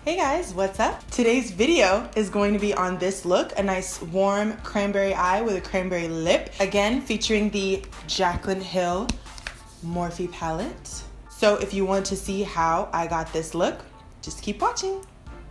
Hey guys, what's up? Today's video is going to be on this look, a nice warm cranberry eye with a cranberry lip. Again, featuring the Jaclyn Hill Morphe palette. So if you want to see how I got this look, just keep watching.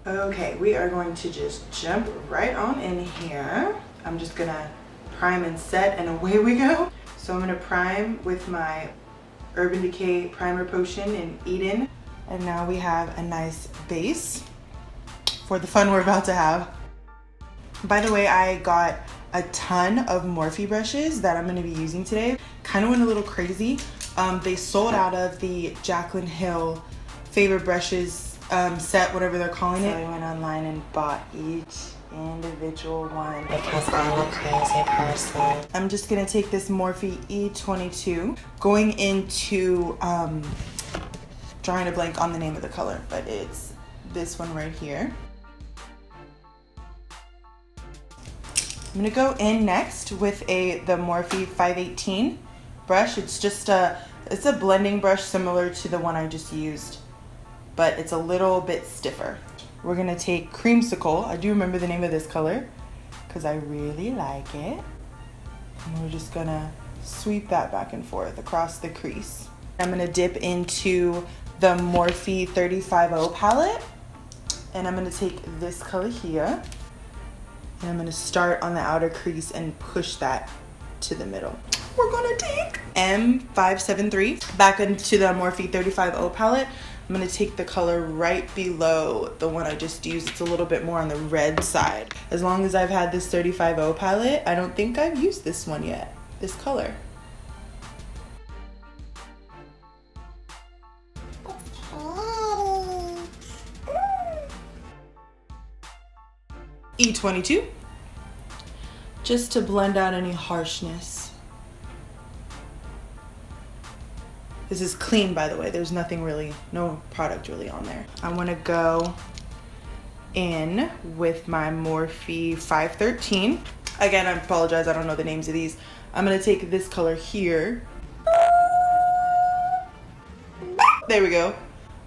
Okay, we are going to just jump right on in here. I'm just gonna prime and set and away we go. So I'm gonna prime with my Urban Decay Primer Potion in Eden. And now we have a nice base for the fun we're about to have. By the way, I got a ton of Morphe brushes that I'm gonna be using today. Kind of went a little crazy. They sold out of the Jaclyn Hill favorite brushes set, whatever they're calling it. So I went online and bought each individual one because I'm a crazy person. I'm just gonna take this Morphe E22, going into drawing a blank on the name of the color, but it's this one right here. I'm gonna go in next with the Morphe 518 brush. It's just a blending brush similar to the one I just used, but it's a little bit stiffer. We're gonna take Creamsicle. I do remember the name of this color because I really like it. And we're just gonna sweep that back and forth across the crease. I'm gonna dip into the Morphe 350 palette, and I'm gonna take this color here, and I'm gonna start on the outer crease and push that to the middle. We're gonna take M573 back into the Morphe 350 palette. I'm gonna take the color right below the one I just used. It's a little bit more on the red side. As long as I've had this 350 palette, I don't think I've used this one yet, this color. E22, just to blend out any harshness. This is clean, by the way. There's nothing really, no product really on there. I want to go in with my Morphe 513. Again, I apologize, I don't know the names of these. I'm going to take this color here. There we go.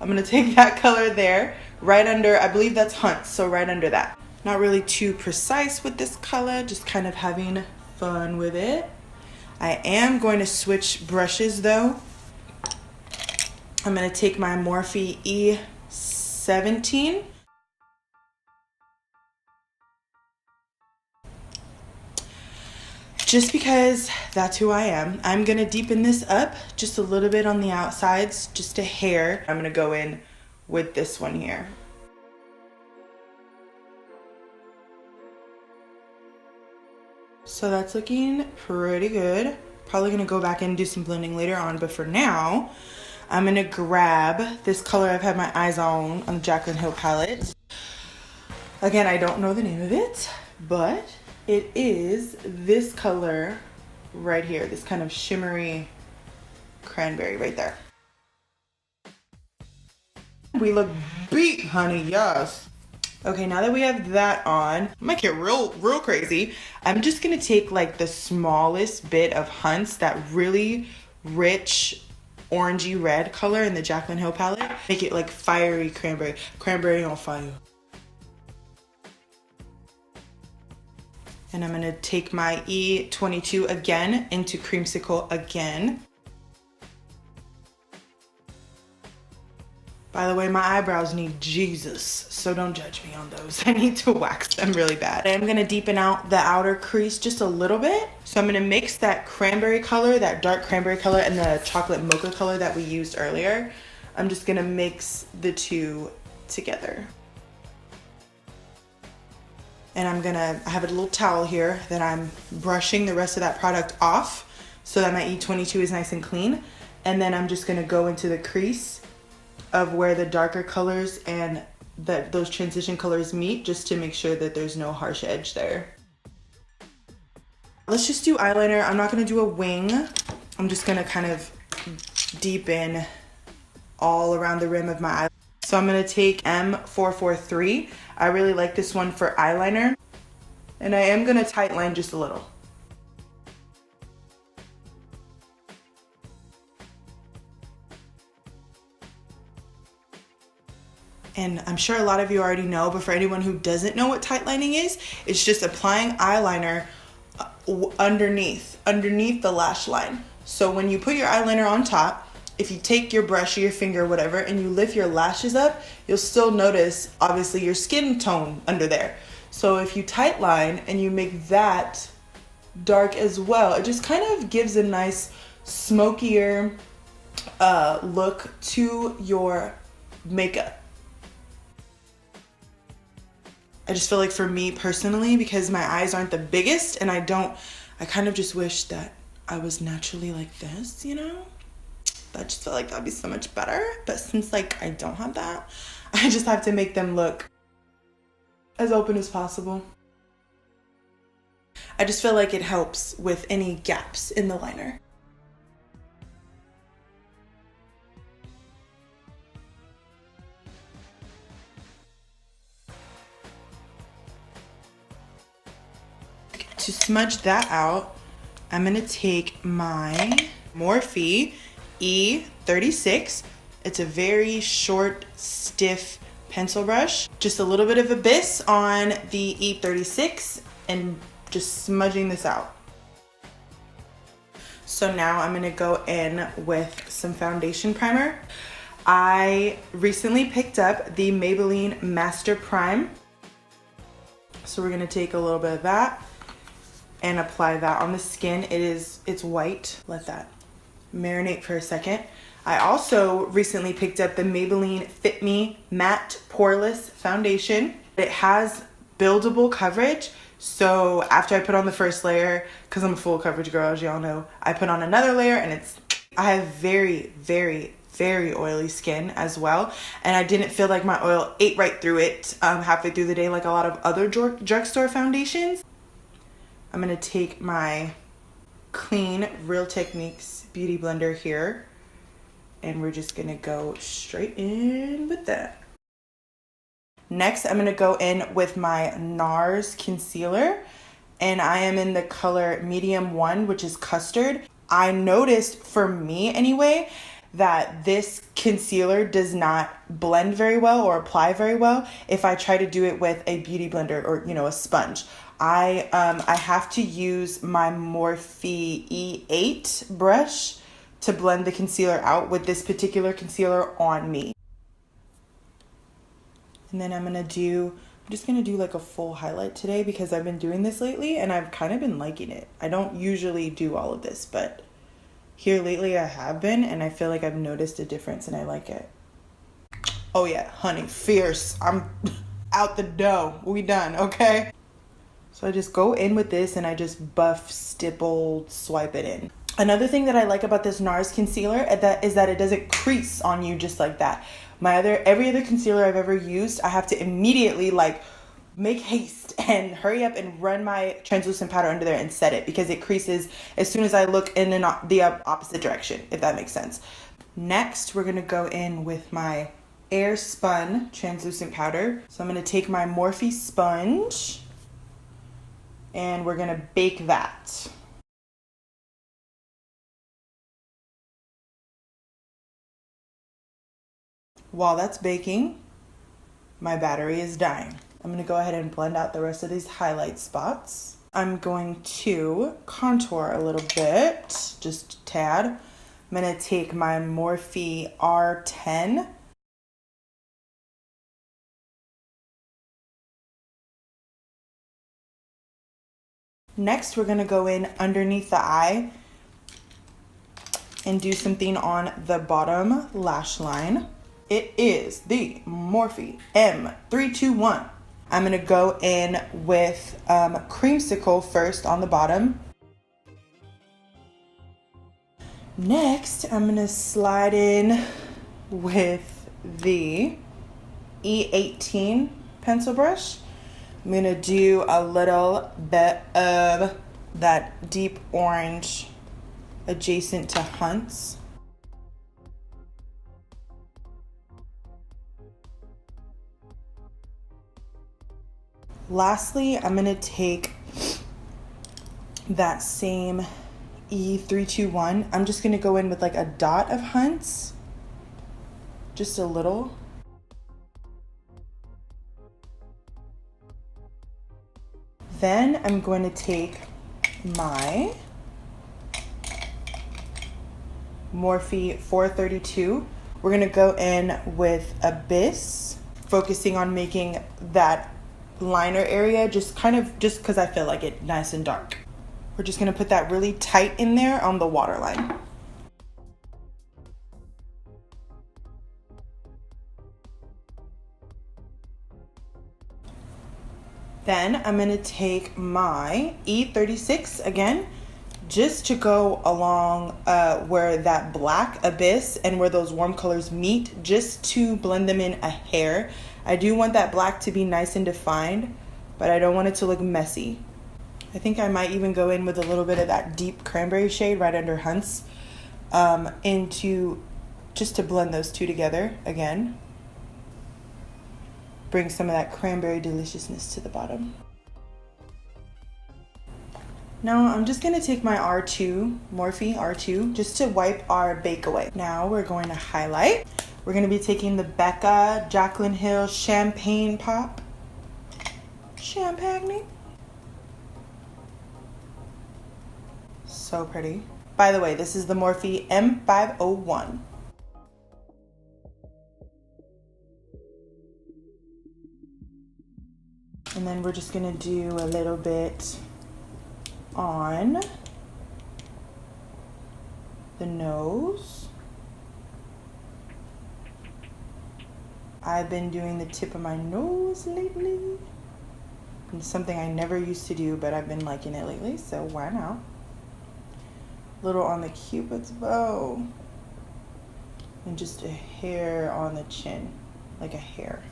I'm going to take that color there, right under, I believe that's Hunt, so right under that. Not really too precise with this color, just kind of having fun with it. I am going to switch brushes though. I'm going to take my Morphe E17. Just because that's who I am. I'm going to deepen this up just a little bit on the outsides, just a hair. I'm going to go in with this one here. So that's looking pretty good. Probably gonna go back and do some blending later on, but for now, I'm gonna grab this color I've had my eyes on the Jaclyn Hill palette. Again, I don't know the name of it, but it is this color right here, this kind of shimmery cranberry right there. We look beat, honey, yes. Okay, now that we have that on, I might get real crazy. I'm just gonna take like the smallest bit of Hunt's, that really rich orangey red color in the Jaclyn Hill palette. Make it like fiery cranberry, cranberry on fire. And I'm gonna take my E22 again into Creamsicle again. By the way, my eyebrows need Jesus, so don't judge me on those. I need to wax them really bad. I'm gonna deepen out the outer crease just a little bit. So I'm gonna mix that cranberry color, that dark cranberry color, and the chocolate mocha color that we used earlier. I'm just gonna mix the two together. And I have a little towel here that I'm brushing the rest of that product off so that my E22 is nice and clean. And then I'm just gonna go into the crease of where the darker colors and those transition colors meet, just to make sure that there's no harsh edge there. Let's just do eyeliner. I'm not gonna do a wing. I'm just gonna kind of deepen all around the rim of my eye. So I'm gonna take M443. I really like this one for eyeliner. And I am gonna tight line just a little. And I'm sure a lot of you already know, but for anyone who doesn't know what tight lining is, it's just applying eyeliner underneath the lash line. So when you put your eyeliner on top, if you take your brush or your finger or whatever and you lift your lashes up, you'll still notice obviously your skin tone under there. So if you tight line and you make that dark as well, it just kind of gives a nice smokier look to your makeup. I just feel like for me personally, because my eyes aren't the biggest and I kind of just wish that I was naturally like this, you know? I just feel like that'd be so much better. But since like I don't have that, I just have to make them look as open as possible. I just feel like it helps with any gaps in the liner. To smudge that out, I'm gonna take my Morphe E36. It's a very short, stiff pencil brush. Just a little bit of Abyss on the E36 and just smudging this out. So now I'm gonna go in with some foundation primer. I recently picked up the Maybelline Master Prime. So we're gonna take a little bit of that and apply that on the skin. It's white. Let that marinate for a second. I also recently picked up the Maybelline Fit Me Matte Poreless Foundation. It has buildable coverage. So after I put on the first layer, because I'm a full coverage girl, as y'all know, I put on another layer and I have very, very, very oily skin as well. And I didn't feel like my oil ate right through it halfway through the day like a lot of other drugstore foundations. I'm gonna take my clean Real Techniques Beauty Blender here and we're just gonna go straight in with that. Next, I'm gonna go in with my NARS concealer and I am in the color medium 1, which is custard. I noticed, for me anyway, that this concealer does not blend very well or apply very well if I try to do it with a beauty blender or, you know, a sponge. I have to use my Morphe E8 brush to blend the concealer out with this particular concealer on me. And then I'm just gonna do like a full highlight today because I've been doing this lately and I've kind of been liking it. I don't usually do all of this, but here lately I have been and I feel like I've noticed a difference and I like it. Oh yeah, honey, fierce. I'm out the dough. We done, okay? So I just go in with this and I just buff, stipple, swipe it in. Another thing that I like about this NARS concealer is that it doesn't crease on you just like that. Every other concealer I've ever used, I have to immediately like make haste and hurry up and run my translucent powder under there and set it because it creases as soon as I look in the opposite direction, if that makes sense. Next, we're gonna go in with my Air Spun translucent powder. So I'm gonna take my Morphe sponge and we're gonna bake that. While that's baking, my battery is dying. I'm gonna go ahead and blend out the rest of these highlight spots. I'm going to contour a little bit, just a tad. I'm gonna take my Morphe R10. Next, we're gonna go in underneath the eye and do something on the bottom lash line. It is the Morphe M321. I'm gonna go in with Creamsicle first on the bottom. Next, I'm gonna slide in with the E18 pencil brush. I'm gonna do a little bit of that deep orange adjacent to Hunt's. Lastly, I'm gonna take that same E321. I'm just gonna go in with like a dot of Hunt's, just a little. Then I'm going to take my Morphe 432. We're gonna go in with Abyss, focusing on making that liner area just because I feel like it nice and dark. We're just gonna put that really tight in there on the waterline. Then I'm gonna take my E36 again, just to go along where that black Abyss and where those warm colors meet, just to blend them in a hair. I do want that black to be nice and defined, but I don't want it to look messy. I think I might even go in with a little bit of that deep cranberry shade right under Hunt's just to blend those two together again. Bring some of that cranberry deliciousness to the bottom. Now I'm just gonna take my R2, Morphe R2, just to wipe our bake away. Now we're going to highlight. We're gonna be taking the YASSS Champagne Pop. Champagne. So pretty. By the way, this is the Morphe M501. And then we're just gonna do a little bit on the nose. I've been doing the tip of my nose lately. It's something I never used to do, but I've been liking it lately, so why not? Little on the Cupid's bow. And just a hair on the chin, like a hair.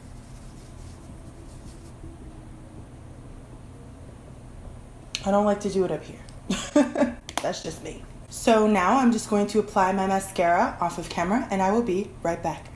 I don't like to do it up here. That's just me. So now I'm just going to apply my mascara off of camera and I will be right back.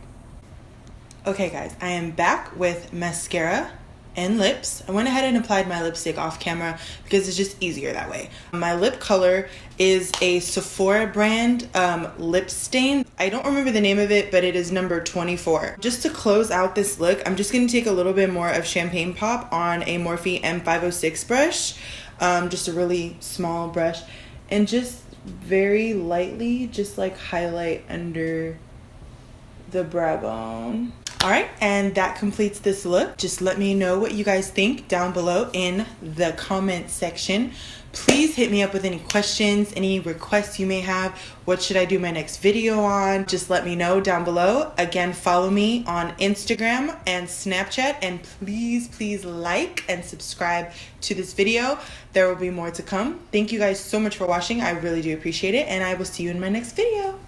Okay guys, I am back with mascara and lips. I went ahead and applied my lipstick off camera because it's just easier that way. My lip color is a Sephora brand lip stain. I don't remember the name of it, but it is number 24. Just to close out this look, I'm just gonna take a little bit more of Champagne Pop on a Morphe M506 brush. Just a really small brush, and just very lightly just like highlight under the brow bone. All right, and that completes this look. Just let me know what you guys think down below in the comment section. Please hit me up with any questions, any requests you may have. What should I do my next video on? Just let me know down below. Again, follow me on Instagram and Snapchat, and please like and subscribe to this video. There will be more to come. Thank you guys so much for watching. I really do appreciate it, and I will see you in my next video.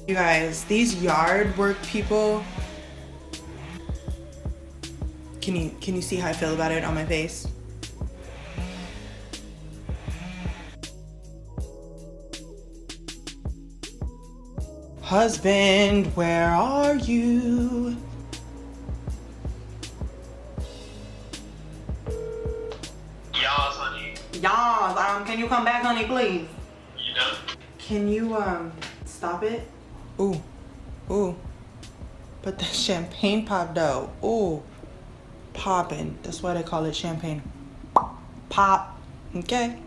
You guys, these yard work people, can you see how I feel about it on my face? Husband, where are you? YASSS HUNNY. Y'all, can you come back, honey, please? You done? Can you stop it? Ooh, but that champagne pop though, ooh, popping. That's why they call it champagne pop. Okay.